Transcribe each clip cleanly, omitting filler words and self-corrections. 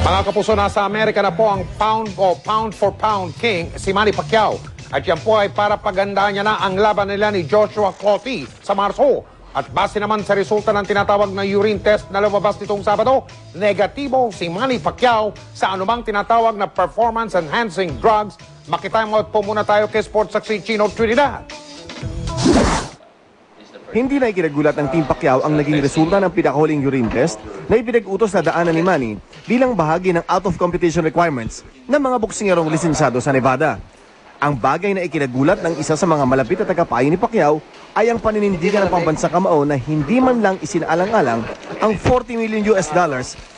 Mga kapuso, nasa Amerika na po ang pound for pound king, si Manny Pacquiao. At yan po ay para pagandahan niya na ang laban nila ni Joshua Clottey sa Marso. At base naman sa resulta ng tinatawag na urine test na lumabas nitong Sabado, negatibo si Manny Pacquiao sa anumang tinatawag na performance-enhancing drugs. Makitime out po muna tayo kay Sports Saksi Chino Trinidad. Hindi na ikinagulat ng Team Pacquiao ang naging resulta ng pinakahuling urine test na ipinag-utos na daanan ni Manny bilang bahagi ng out-of-competition requirements ng mga boksingerong lisensyado sa Nevada. Ang bagay na ikinagulat ng isa sa mga malapit na tagapayo ni Pacquiao ay ang paninindigan ng pambansang kamao na hindi man lang isinaalang-alang ang $40 million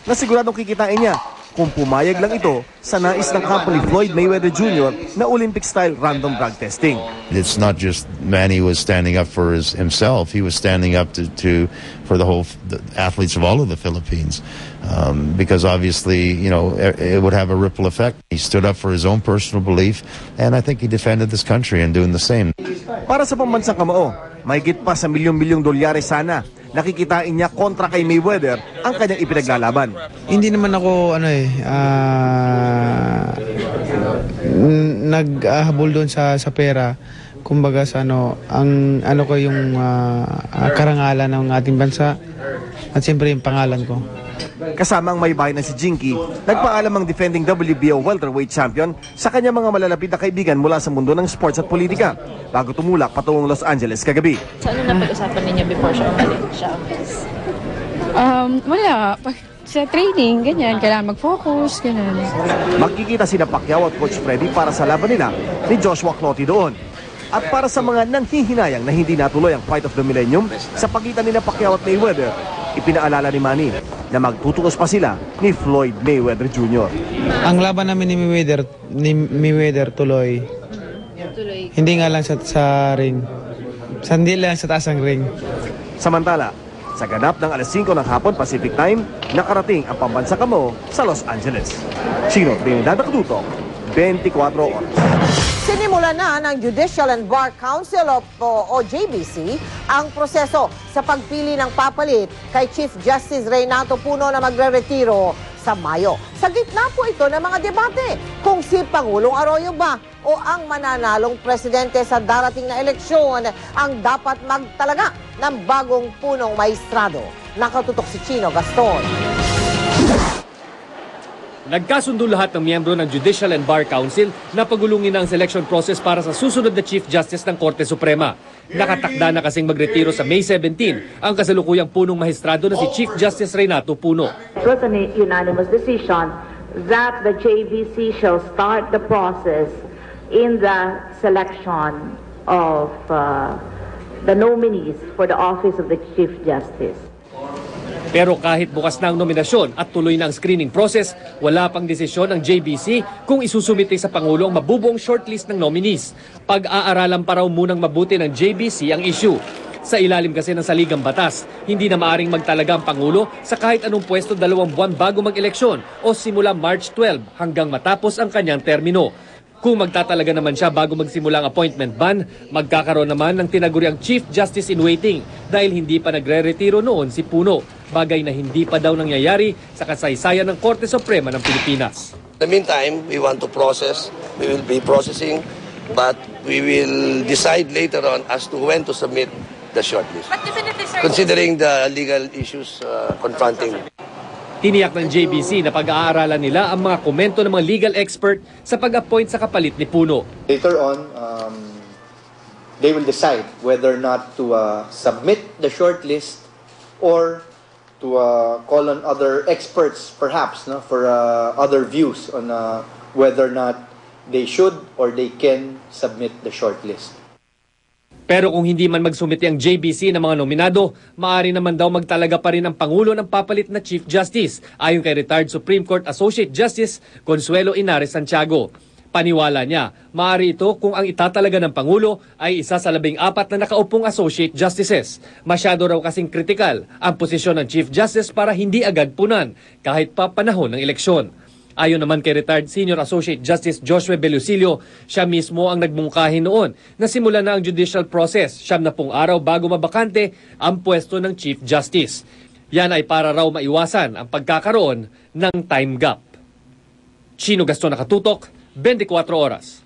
na siguradong kikitain niya kung pumayag lang ito sa nais ng company Floyd Mayweather Jr. na Olympic-style random drug testing. It's not just Manny was standing up for himself. He was standing up for the athletes of all of the Philippines. Because obviously, you know, it would have a ripple effect. He stood up for his own personal belief, and I think he defended this country in doing the same. Para sa pambansang kamao, mahigit pa sa $milyong-milyong sana nakikitain niya kontra kay Mayweather ang kanyang ipinaglalaban. Hindi naman ako naghahabol doon sa pera. Kumbaga sa ang ko yung karangalan ng ating bansa at siyempre yung pangalan ko. Kasama ang may bahay na si Jinky, nagpaalam ang defending WBO welterweight champion sa kanyang mga malalapit na kaibigan mula sa mundo ng sports at politika bago tumulak patungong Los Angeles kagabi. So ano napag-usapan ninyo before siya umalis siya? Wala. Sa training, ganyan. Kailangan mag-focus, ganyan. Magkikita sina Pacquiao at Coach Freddy para sa laban nila ni Joshua Clottey doon. At para sa mga nanghihinayang na hindi natuloy ang Fight of the Millennium sa pagitan nila Pacquiao at Mayweather, ipinaalala ni Manny na magtutukos pa sila ni Floyd Mayweather Jr. Ang laban namin ni Mayweather tuloy. Hindi nga lang sa ring. Hindi lang sa taas ng ring. Samantala, sa ganap ng alas 5 ng hapon Pacific Time, nakarating ang pambansang kamao sa Los Angeles. Chino Trinidad Nakatutok, 24 oras. Sinimula na ng Judicial and Bar Council o JBC ang proseso sa pagpili ng papalit kay Chief Justice Renato Puno na magre-retiro sa Mayo. Sa gitna po ito ng mga debate kung si Pangulong Arroyo ba o ang mananalong presidente sa darating na eleksyon ang dapat magtalaga ng bagong punong maestrado. Nakatutok si Chino Gaston. Nagkasundo lahat ng miyembro ng Judicial and Bar Council na pagulungin ang selection process para sa susunod na Chief Justice ng Korte Suprema. Nakatakda na kasing magretiro sa May 17 ang kasalukuyang punong maestrado na si Chief Justice Renato Puno. It was a unanimous decision that the JBC shall start the process in the selection of the nominees for the office of the Chief Justice. Pero kahit bukas na ang nominasyon at tuloy na ang screening process, wala pang desisyon ng JBC kung isusumite sa Pangulo ang mabubuong shortlist ng nominees. Pag-aaralan pa raw munang mabuti ng JBC ang issue. Sa ilalim kasi ng saligang batas, hindi na maaring magtalaga ang Pangulo sa kahit anong pwesto 2 buwan bago mag-eleksyon o simula March 12 hanggang matapos ang kanyang termino. Kung magtatalaga naman siya bago magsimula ang appointment ban, magkakaroon naman ng tinaguriang Chief Justice in Waiting dahil hindi pa nagre-retiro noon si Puno, bagay na hindi pa daw nangyayari sa kasaysayan ng Korte Suprema ng Pilipinas. In the meantime, we want to process, we will be processing, but we will decide later on as to when to submit the shortlist, considering the legal issues confronting. Tiniyak ng JBC na pag-aaralan nila ang mga komento ng mga legal expert sa pag-appoint sa kapalit ni Puno. Later on, they will decide whether or not to submit the shortlist or to call on other experts perhaps for other views on whether or not they should or they can submit the shortlist. Pero kung hindi man magsumite ang JBC ng mga nominado, maaari naman daw magtalaga pa rin ang Pangulo ng papalit na Chief Justice, ayon kay retired Supreme Court Associate Justice Consuelo Inares Santiago. Paniwala niya, maaari ito kung ang itatalaga ng Pangulo ay isa sa 14 na nakaupong Associate Justices. Masyado raw kasing kritikal ang posisyon ng Chief Justice para hindi agad punan kahit pa panahon ng eleksyon. Ayon naman kay retired Senior Associate Justice Joshua Belusilio, siya mismo ang nagmungkahi noon na simula na ang judicial process 70 araw bago mabakante ang pwesto ng Chief Justice. Yan ay para raw maiwasan ang pagkakaroon ng time gap. Chino Gaston, Nakatutok, 24 Oras.